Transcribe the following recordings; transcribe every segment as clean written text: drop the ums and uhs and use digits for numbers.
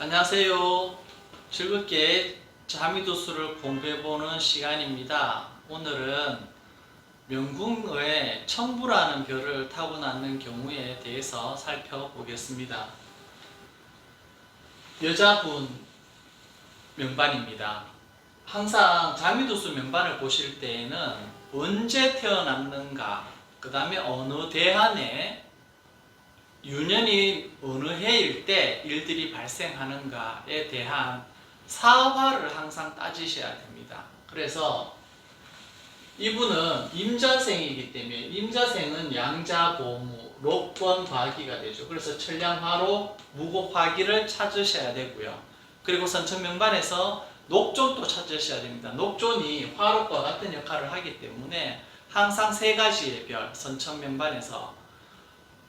안녕하세요. 즐겁게 자미도수를 공부해보는 시간입니다. 오늘은 명궁의 청부라는 별을 타고나는 경우에 대해서 살펴보겠습니다. 여자분 명반입니다. 항상 자미도수 명반을 보실 때에는 언제 태어났는가, 그 다음에 어느 대한에 유년이 어느 해일 때 일들이 발생하는가에 대한 사화를 항상 따지셔야 됩니다. 그래서 이분은 임자생이기 때문에 임자생은 양자보무, 록번화기가 되죠. 그래서 천량화로 무곡화기를 찾으셔야 되고요. 그리고 선천명반에서 녹존도 찾으셔야 됩니다. 녹존이 화록과 같은 역할을 하기 때문에 항상 세 가지의 별, 선천명반에서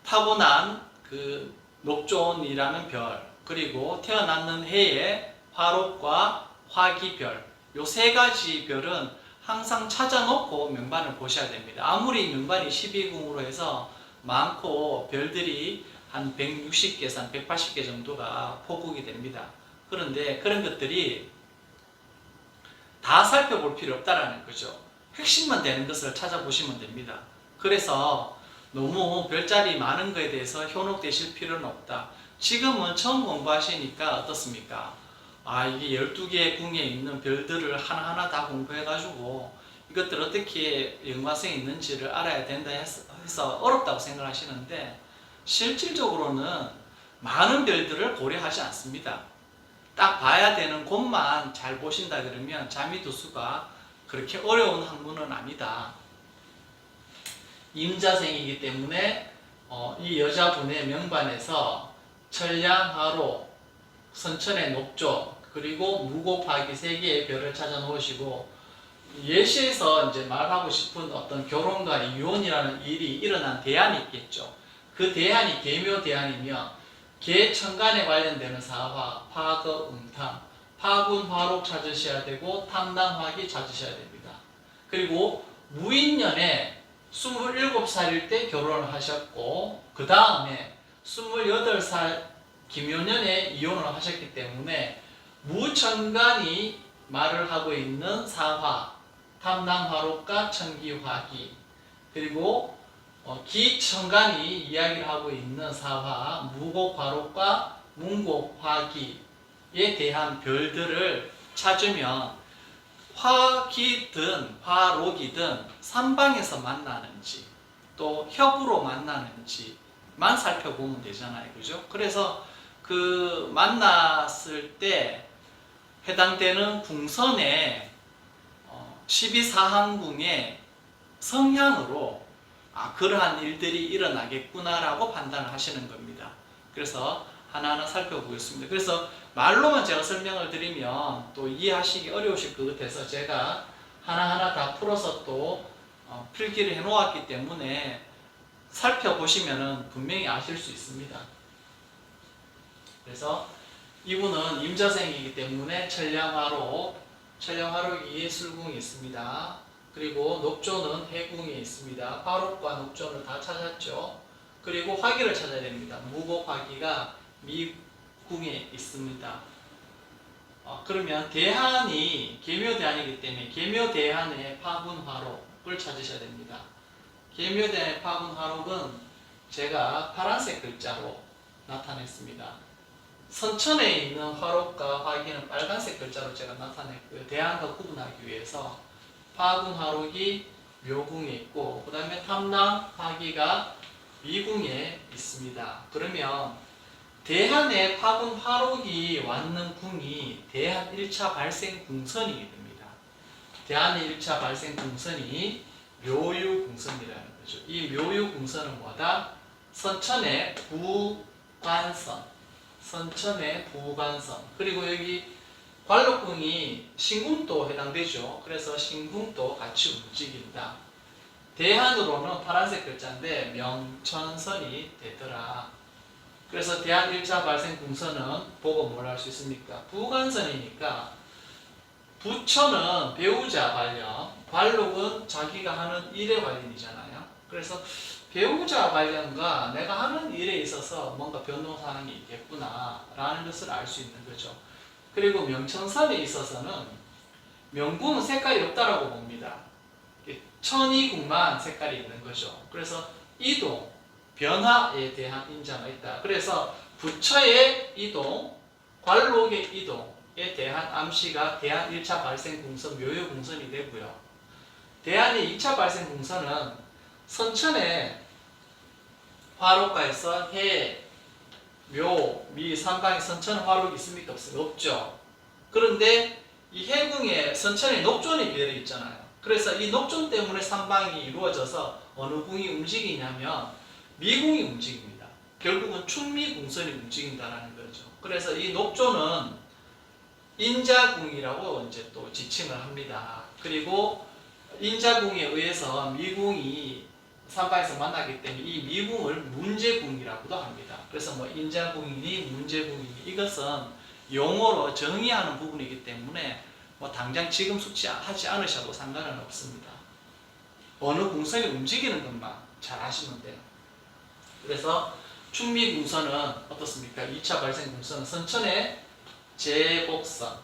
타고난 그 녹존이라는 별, 그리고 태어났는 해의 화록과 화기별, 요 세 가지 별은 항상 찾아놓고 명반을 보셔야 됩니다. 아무리 명반이 12궁으로 해서 많고 별들이 한 160개에서 180개 정도가 포국이 됩니다. 그런데 그런 것들이 다 살펴볼 필요 없다라는 거죠. 핵심만 되는 것을 찾아보시면 됩니다. 그래서 너무 별자리 많은 거에 대해서 현혹되실 필요는 없다. 지금은 처음 공부하시니까 어떻습니까? 이게 12개의 궁에 있는 별들을 하나하나 다 공부해가지고 이것들 어떻게 연관성이 있는지를 알아야 된다 해서 어렵다고 생각하시는데, 실질적으로는 많은 별들을 고려하지 않습니다. 딱 봐야 되는 곳만 잘 보신다 그러면 자미도수가 그렇게 어려운 학문은 아니다. 임자생이기 때문에 이 여자분의 명반에서 천량하로, 선천의 녹조, 그리고 무곡화기 세 개의 별을 찾아 놓으시고, 예시에서 이제 말하고 싶은 어떤 결혼과 이혼이라는 일이 일어난 대안이 있겠죠. 그 대안이 계묘대안이면 계천간에 관련되는 사화, 파거, 음탕, 파군, 화록 찾으셔야 되고 탐낭화기 찾으셔야 됩니다. 그리고 무인년에 27살일 때 결혼을 하셨고, 그 다음에 28살 김효년에 이혼을 하셨기 때문에 무천간이 말을 하고 있는 사화, 탐낭화록과 천기화기, 그리고 기천간이 이야기를 하고 있는 사화, 무곡화록과 문곡화기에 대한 별들을 찾으면 화기든 화록이든 삼방에서 만나는지 또 협으로 만나는지만 살펴보면 되잖아요. 그죠? 그래서 그 만났을 때 해당되는 궁선의 12사항궁의 성향으로 그러한 일들이 일어나겠구나라고 판단을 하시는 겁니다. 그래서 하나하나 살펴보겠습니다. 그래서 말로만 제가 설명을 드리면 또 이해하시기 어려우실 것 같아서 제가 하나하나 다 풀어서 또 필기를 해 놓았기 때문에 살펴보시면 분명히 아실 수 있습니다. 그래서 이분은 임자생이기 때문에 천량화록이 술궁이 있습니다. 그리고 녹조는 해궁에 있습니다. 화록과 녹조는 다 찾았죠. 그리고 화기를 찾아야 됩니다. 무곡화기가 미궁에 있습니다. 그러면 대한이 계묘대한이기 때문에 계묘대한의 파군화록을 찾으셔야 됩니다. 계묘대한의 파군화록은 제가 파란색 글자로 나타냈습니다. 선천에 있는 화록과 화기는 빨간색 글자로 제가 나타냈고요. 대한과 구분하기 위해서 파군화록이 묘궁에 있고, 그 다음에 탐낭 화기가 미궁에 있습니다. 그러면 대한의 파군화록이 왔는 궁이 대한 1차 발생 궁선이게 됩니다. 대한의 1차 발생 궁선이 묘유궁선이라는 거죠. 이 묘유궁선은 뭐다? 선천의 부관선, 선천의 부관선, 그리고 여기 관록궁이 신궁도 해당되죠. 그래서 신궁도 같이 움직인다. 대한으로는 파란색 글자인데 명천선이 되더라. 그래서 대한 1차 발생 궁선은 보고 뭘 할 수 있습니까? 부관선이니까 부처는 배우자 관련, 관록은 자기가 하는 일의 관련이잖아요. 그래서 배우자 관련과 내가 하는 일에 있어서 뭔가 변동사항이 있겠구나 라는 것을 알 수 있는 거죠. 그리고 명천선에 있어서는 명궁은 색깔이 없다라고 봅니다. 천이궁만 색깔이 있는 거죠. 그래서 이동, 변화에 대한 인자가 있다. 그래서 부처의 이동, 관록의 이동에 대한 암시가 대한 1차 발생 궁선, 묘요 궁선이 되고요. 대한의 2차 발생 궁선은 선천의 화록가에서 해, 묘, 미, 삼방의 선천 화록이 있습니까? 없죠. 그런데 이 해궁의 선천에 녹존이 되어 있잖아요. 그래서 이 녹존 때문에 삼방이 이루어져서 어느 궁이 움직이냐면 미궁이 움직입니다. 결국은 충미궁선이 움직인다는 거죠. 그래서 이 녹존은 인자궁이라고 이제 또 지칭을 합니다. 그리고 인자궁에 의해서 미궁이 삼방에서 만나기 때문에 이 미궁을 문제궁이라고도 합니다. 그래서 뭐 인자궁이니 문제궁이니 이것은 용어로 정의하는 부분이기 때문에 뭐 당장 지금 숙지하지 않으셔도 상관은 없습니다. 어느 궁선이 움직이는 것만 잘 아시면 돼요. 그래서 충미궁선은 어떻습니까? 2차 발생 궁선은 선천의 재복선,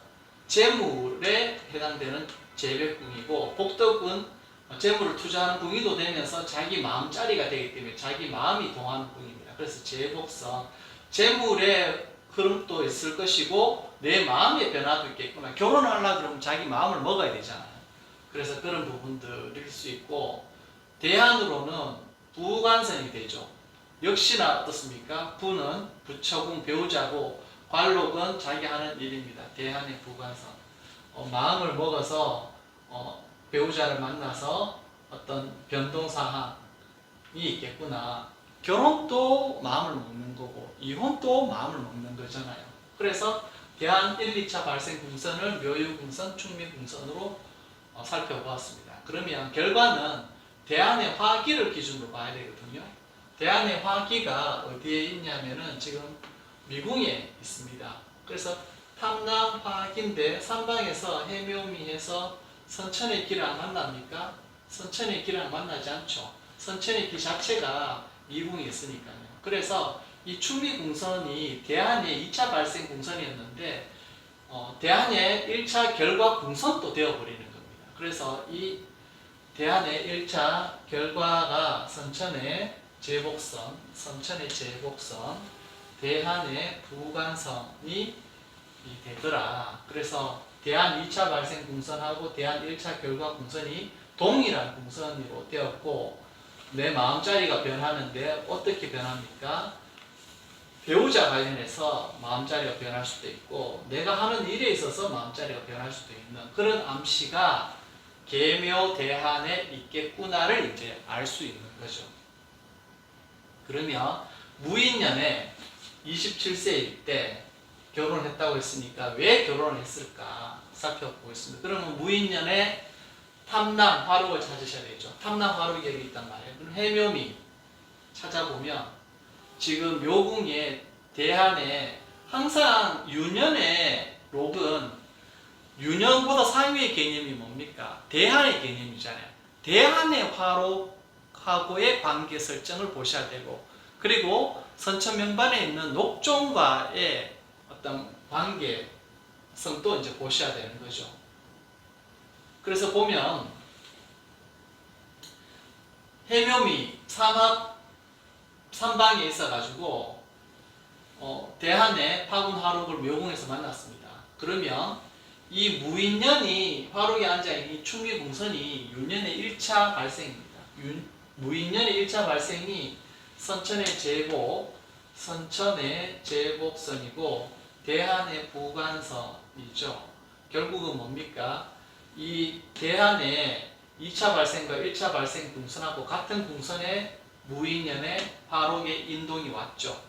재물에 해당되는 재백궁이고, 복덕은 재물을 투자하는 궁이도 되면서 자기 마음자리가 되기 때문에 자기 마음이 동하는 궁입니다. 그래서 재복선, 재물의 흐름도 있을 것이고 내 마음의 변화도 있겠구나. 결혼을 하려고 그러면 자기 마음을 먹어야 되잖아요. 그래서 그런 부분들일 수 있고, 대안으로는 부관선이 되죠. 역시나 어떻습니까? 부는 부처궁 배우자고 관록은 자기 하는 일입니다. 대안의 부관선. 마음을 먹어서 배우자를 만나서 어떤 변동사항이 있겠구나. 결혼도 마음을 먹는 거고 이혼도 마음을 먹는 거잖아요. 그래서 대한 1, 2차 발생 궁선을 묘유궁선, 충미궁선으로 살펴보았습니다. 그러면 결과는 대안의 화기를 기준으로 봐야 되거든요. 대안의 화기가 어디에 있냐면은 지금 미궁에 있습니다. 그래서 탐남 화기인데 삼방에서 해묘미해서 선천의 길을 안 만납니까? 선천의 길을 만나지 않죠. 선천의 길 자체가 미궁이 있으니까요. 그래서 이 충미궁선이 대한의 2차 발생 궁선이었는데 대한의 1차 결과 궁선도 되어버리는 겁니다. 그래서 이 대한의 1차 결과가 선천의 재복선, 선천의 재복선, 대한의 부관선이 되더라. 그래서 대한 2차 발생 궁선하고 대한 1차 결과 궁선이 동일한 궁선으로 되었고, 내 마음자리가 변하는데 어떻게 변합니까? 배우자 관련해서 마음자리가 변할 수도 있고 내가 하는 일에 있어서 마음자리가 변할 수도 있는 그런 암시가 계묘대한에 있겠구나를 이제 알 수 있는 거죠. 그러면 무인년에 27세일 때 결혼했다고 했으니까 왜 결혼을 했을까 살펴보겠습니다. 그러면 무인년에 탐남 화록을 찾으셔야 되죠. 탐남 화록이 여기 있단 말이에요. 그럼 해묘미 찾아보면 지금 묘궁의 대한에 항상 유년의 록은 유년보다 상위의 개념이 뭡니까? 대한의 개념이잖아요. 대한의 화록하고의 관계 설정을 보셔야 되고, 그리고 선천명반에 있는 녹종과의 어떤 관계성도 이제 보셔야 되는 거죠. 그래서 보면 해묘미 삼방에 있어가지고 대한의 파군 화록을 묘궁에서 만났습니다. 그러면 이 무인년이 화록에 앉아있는 충미궁선이 유년의 1차 발생입니다. 무인년의 1차 발생이 선천의 제복선이고 대한의 부관선이죠. 결국은 뭡니까? 이 대한의 2차 발생과 1차 발생 궁선하고 같은 궁선에 무인년의 화록의 인동이 왔죠.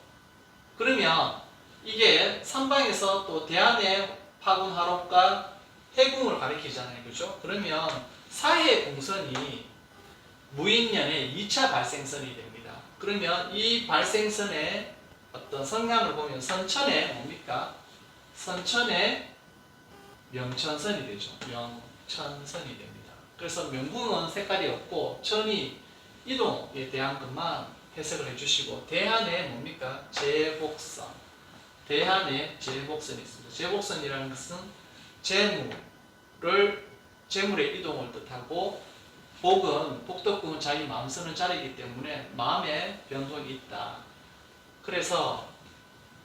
그러면 이게 삼방에서 또 대한의 파군 화록과 해궁을 가리키잖아요. 그죠? 그러면 사해 궁선이 무인년의 2차 발생선이 됩니다. 그러면 이 발생선의 어떤 성향을 보면 선천에 뭡니까? 선천에 명천선이 되죠. 명천선이 됩니다. 그래서 명궁은 색깔이 없고 천이 이동에 대한 것만 해석을 해주시고 대한에 뭡니까? 재복선. 대한에 재복선이 있습니다. 재복선이라는 것은 재물의 이동을 뜻하고 복은 복덕궁은 자기 마음 쓰는 자리이기 때문에 마음의 변동이 있다. 그래서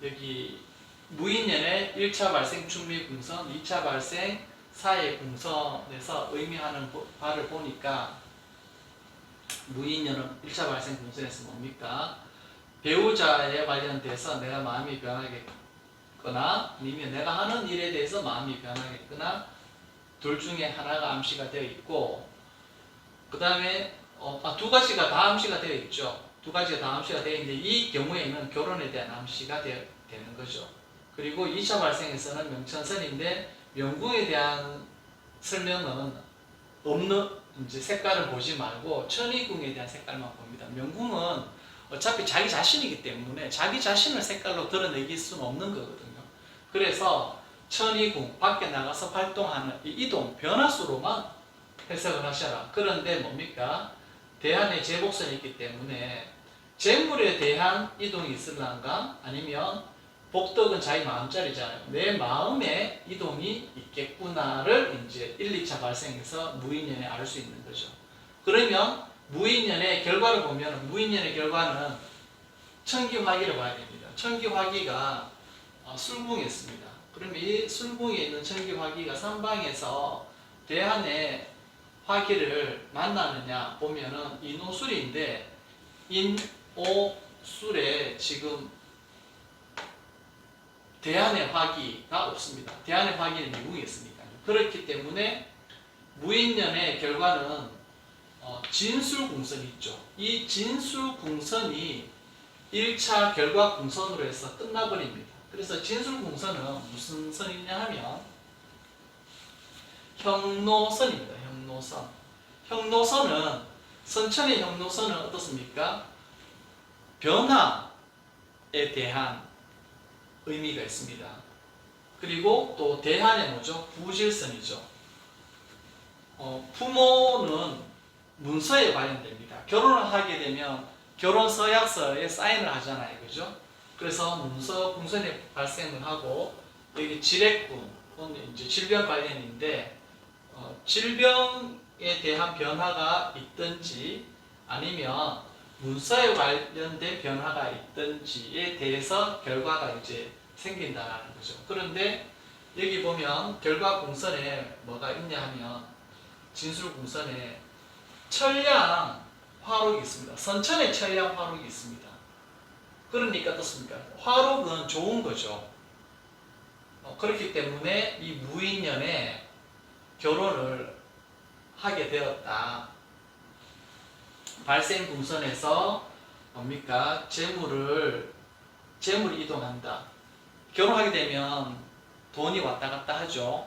여기 무인년의 1차 발생 충미궁선, 2차 발생 사해궁선에서 의미하는 바를 보니까 무인년은 1차 발생 궁선에서 뭡니까? 배우자에 관련돼서 내가 마음이 변하겠거나 아니면 내가 하는 일에 대해서 마음이 변하겠거나 둘 중에 하나가 암시가 되어 있고 그 다음에 두 가지가 다 암시가 되어 있죠. 두 가지가 다 암시가 되어 있는데 이 경우에는 결혼에 대한 암시가 되는 거죠. 그리고 2차 발생에서는 명천선인데 명궁에 대한 설명은 없는 이제 색깔을 보지 말고 천의궁에 대한 색깔만 봅니다. 명궁은 어차피 자기 자신이기 때문에 자기 자신을 색깔로 드러내길 수는 없는 거거든요. 그래서 천의궁 밖에 나가서 활동하는 이 이동 변화수로만 해석을 하셔라. 그런데 뭡니까? 대한에 재복선이 있기 때문에 재물에 대한 이동이 있을란가? 아니면 복덕은 자기 마음자리잖아요. 내 마음에 이동이 있겠구나를 이제 1, 2차 발생해서 무인연에 알 수 있는 거죠. 그러면 무인연의 결과를 보면 무인연의 결과는 천기화기를 봐야 됩니다. 천기화기가 술궁에 있습니다. 그러면 이 술궁에 있는 천기화기가 삼방에서 대한의 화기를 만나느냐 보면은 인오술인데 인오술에 지금 대한의 화기가 없습니다. 대한의 화기는 미궁에 있으니까요. 그렇기 때문에 무인년의 결과는 진술궁선이 있죠. 이 진술궁선이 1차 결과궁선으로 해서 끝나버립니다. 그래서 진술궁선은 무슨 선이냐 하면 형노선입니다. 형노선. 형노선은 선천의 형노선은 어떻습니까? 변화에 대한 의미가 있습니다. 그리고 또 대한의 뭐죠? 부질선이죠. 부모는 문서에 관련됩니다. 결혼을 하게 되면 결혼 서약서에 사인을 하잖아요. 그죠? 그래서 문서 궁선이 발생을 하고 여기 지렉궁은 이제 질병 관련인데 질병에 대한 변화가 있든지 아니면 문서에 관련된 변화가 있든지에 대해서 결과가 이제 생긴다는 거죠. 그런데 여기 보면 결과 궁선에 뭐가 있냐 하면 진술 궁선에 천량 화록이 있습니다. 선천에 천량 화록이 있습니다. 그러니까 어떻습니까? 화록은 좋은 거죠. 그렇기 때문에 이 무인년에 결혼을 하게 되었다. 발생 궁선에서 뭡니까? 재물이 이동한다. 결혼하게 되면 돈이 왔다 갔다 하죠.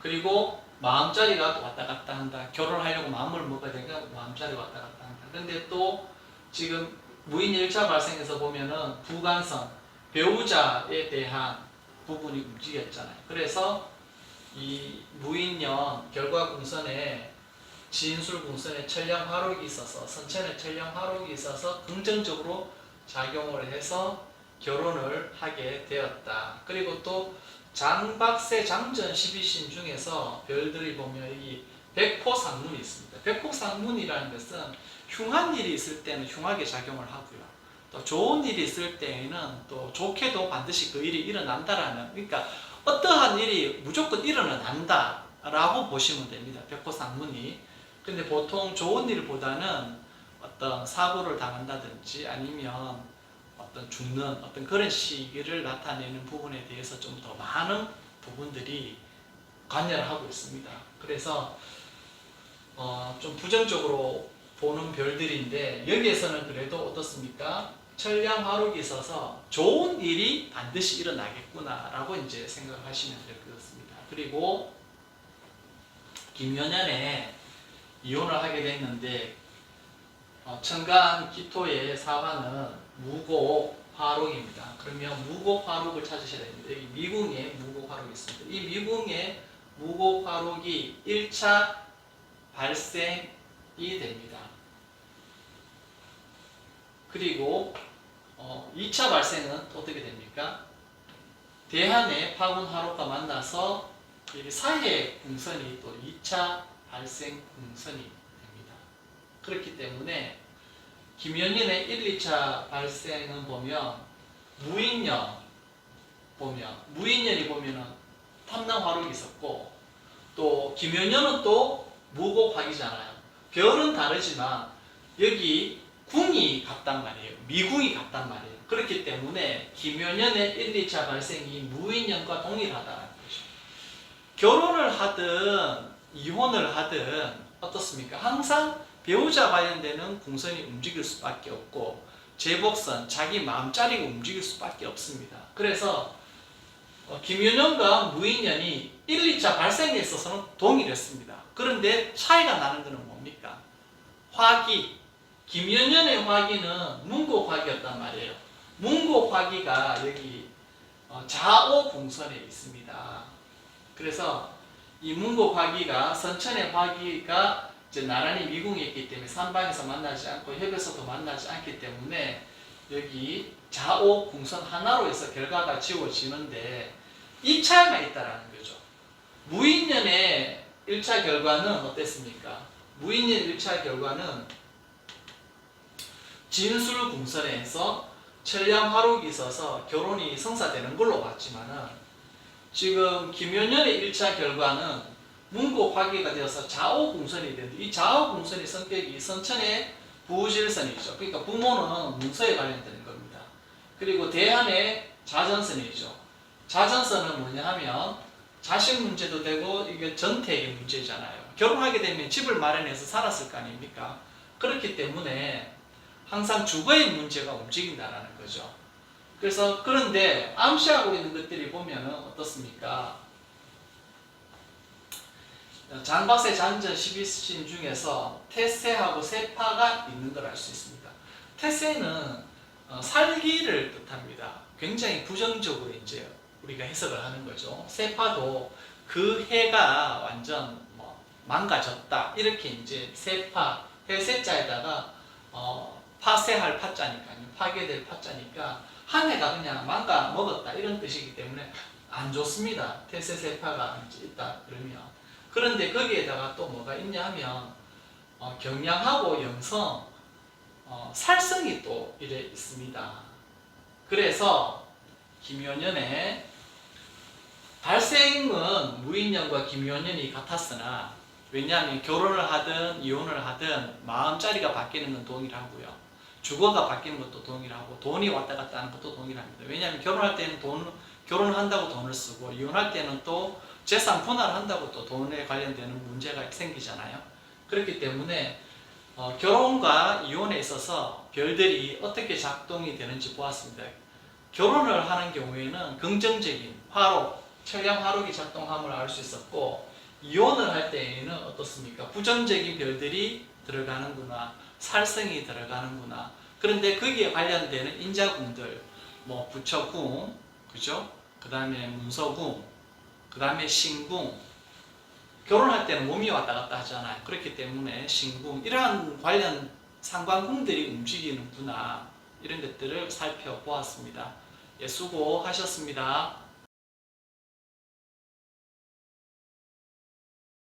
그리고 마음자리가 왔다 갔다 한다. 결혼하려고 마음을 먹어야 되니까 마음자리가 왔다 갔다 한다. 근데 또 지금 무인 1차 발생에서 보면은 부간선, 배우자에 대한 부분이 움직였잖아요. 그래서 이 무인년 결과궁선에 진술궁선에 천량화록이 있어서 선천에 천량화록이 있어서 긍정적으로 작용을 해서 결혼을 하게 되었다. 그리고 또 장박세 장전 12신 중에서 별들이 보면 이 백포상문이 있습니다. 백포상문이라는 것은 흉한 일이 있을 때는 흉하게 작용을 하고요. 또 좋은 일이 있을 때에는 또 좋게도 반드시 그 일이 일어난다라는, 그러니까 어떠한 일이 무조건 일어난다라고 보시면 됩니다. 백포상문이. 근데 보통 좋은 일보다는 어떤 사고를 당한다든지 아니면 어떤 죽는 어떤 그런 시기를 나타내는 부분에 대해서 좀 더 많은 부분들이 관여를 하고 있습니다. 그래서 좀 부정적으로 보는 별들인데 여기에서는 그래도 어떻습니까? 천량화록이 있어서 좋은 일이 반드시 일어나겠구나라고 이제 생각하시면 될 것 같습니다. 그리고 김연년에 이혼을 하게 됐는데 천간 기토의 사화는 무곡화록입니다. 그러면 무곡화록을 찾으셔야 됩니다. 여기 미궁에 무곡화록이 있습니다. 이 미궁에 무곡화록이 1차 발생이 됩니다. 그리고 2차 발생은 어떻게 됩니까? 대한의 파군 화로가 만나서 사해 궁선이 또 2차 발생 궁선이 됩니다. 그렇기 때문에 김연년의 1, 2차 발생은 보면 무인년 무인년이 보면은 탐남 화록이 있었고 또 김연년은 또 무곡화기잖아요. 별은 다르지만 여기 궁이 같단 말이에요. 미궁이 같단 말이에요. 그렇기 때문에 김연년의 1, 2차 발생이 무인년과 동일하다는 거죠. 결혼을 하든 이혼을 하든 어떻습니까? 항상 배우자 관련되는 궁선이 움직일 수밖에 없고 제복선, 자기 마음자리가 움직일 수밖에 없습니다. 그래서 김연년과 무인년이 1, 2차 발생에 있어서는 동일했습니다. 그런데 차이가 나는 것은 뭡니까? 화기, 김연년의 화기는 문곡화기였단 말이에요. 문곡화기가 여기 좌오 궁선에 있습니다. 그래서 이 문곡화기가 선천의 화기가 이제 나란히 미궁에 있기 때문에 삼방에서 만나지 않고 협에서도 만나지 않기 때문에 여기 좌오 궁선 하나로 해서 결과가 지워지는데 이 차이가 있다라는 거죠. 무인년의 1차 결과는 어땠습니까? 무인년 1차 결과는 진술 궁선에서 천량 화록이 있어서 결혼이 성사되는 걸로 봤지만은 지금 김연년의 1차 결과는 문곡 화기가 되어서 좌오 궁선이 되는데 이 좌오 궁선의 성격이 선천의 부질선이죠. 그러니까 부모는 문서에 관련되는 겁니다. 그리고 대한의 자전선이죠. 자전선은 뭐냐 하면 자식 문제도 되고 이게 전태의 문제잖아요. 결혼하게 되면 집을 마련해서 살았을 거 아닙니까? 그렇기 때문에 항상 주거의 문제가 움직인다는 거죠. 그래서 그런데 암시하고 있는 것들이 보면 어떻습니까? 장박세 장전 12신 중에서 태세하고 세파가 있는 걸 알 수 있습니다. 태세는 살기를 뜻합니다. 굉장히 부정적으로 이제 우리가 해석을 하는 거죠. 세파도 그 해가 완전 망가졌다 이렇게 이제 세파 해세자에다가 파쇄할 파자니까요. 파괴될 파자니까 한 해가 그냥 망가 먹었다 이런 뜻이기 때문에 안 좋습니다. 태세세파가 있다 그러면. 그런데 거기에다가 또 뭐가 있냐 하면 경량하고 영성, 살성이 또 이래 있습니다. 그래서 김연년의 발생은 무인년과 김연년이 같았으나 왜냐하면 결혼을 하든 이혼을 하든 마음자리가 바뀌는 건 동일하고요. 주거가 바뀌는 것도 동일하고 돈이 왔다 갔다 하는 것도 동일합니다. 왜냐하면 결혼할 때는 결혼을 한다고 돈을 쓰고 이혼할 때는 또 재산 분할을 한다고 또 돈에 관련되는 문제가 생기잖아요. 그렇기 때문에 결혼과 이혼에 있어서 별들이 어떻게 작동이 되는지 보았습니다. 결혼을 하는 경우에는 긍정적인 화록, 천량 화록이 작동함을 알 수 있었고 이혼을 할 때에는 어떻습니까? 부정적인 별들이 들어가는구나, 살성이 들어가는구나. 그런데 거기에 관련되는 인자궁들, 뭐 부처궁, 그죠? 그 다음에 문서궁, 그 다음에 신궁. 결혼할 때는 몸이 왔다 갔다 하잖아요. 그렇기 때문에 신궁, 이러한 관련 상관궁들이 움직이는구나. 이런 것들을 살펴보았습니다. 예, 수고하셨습니다.